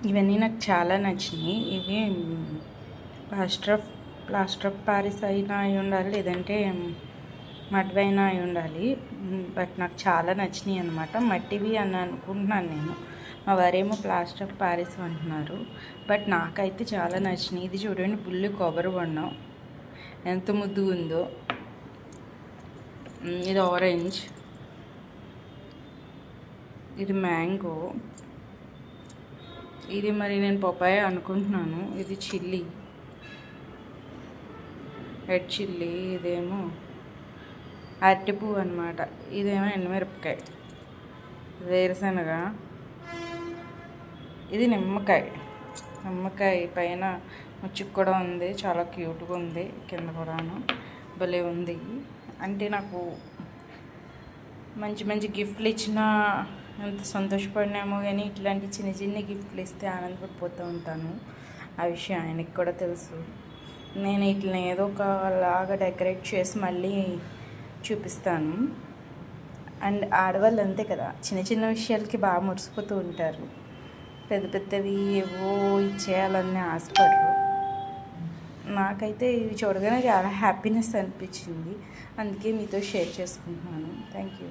ఇవన్నీ నాకు చాలా నచ్చినాయి. ఇవి ప్లాస్టర్ ఆఫ్ ప్యారిస్ అయినా అయి ఉండాలి, లేదంటే మట్టివైనా అయి ఉండాలి. బట్ నాకు చాలా నచ్చినాయి అనమాట. మట్టివి అని అనుకుంటున్నాను నేను. మా వారేమో ప్లాస్టర్ ఆఫ్ ప్యారిస్ అంటున్నారు. బట్ నాకైతే చాలా నచ్చినాయి. ఇది చూడండి, బుల్లి కొబ్బరి బొండం ఎంత ముద్దుగా ఉందో. ఇది ఆరెంజ్, ఇది మ్యాంగో, ఇది మరి నేను పపాయ అనుకుంటున్నాను. ఇది చిల్లీ, రెడ్ చిల్లీ, ఇదేమో అరటిపువ్వు అనమాట. ఇదేమో ఎండుమిరపకాయ, వేరుశనగ, ఇది నిమ్మకాయ. నిమ్మకాయ పైన ముచ్చుకు కూడా ఉంది, చాలా క్యూట్గా ఉంది. కింద కూడాను భలే ఉంది. అంటే నాకు మంచి మంచి గిఫ్ట్లు ఇచ్చిన ఎంత సంతోషపడినామో, కానీ ఇట్లాంటి చిన్న చిన్న గిఫ్ట్లు ఇస్తే ఆనందపడిపోతూ ఉంటాను. ఆ విషయం ఆయనకి కూడా తెలుసు. నేను ఇట్లా ఏదో ఒకలాగా డెకరేట్ చేసి మళ్ళీ చూపిస్తాను. అండ్ ఆడవాళ్ళు అంతే కదా, చిన్న చిన్న విషయాలకి బాగా మురిసిపోతూ ఉంటారు. పెద్ద పెద్దవి ఏవో ఇచ్చేయాలని ఆశపడరు. నాకైతే ఇవి చూడగానే చాలా హ్యాపీనెస్ అనిపించింది. అందుకే మీతో షేర్ చేసుకుంటున్నాను. Thank you.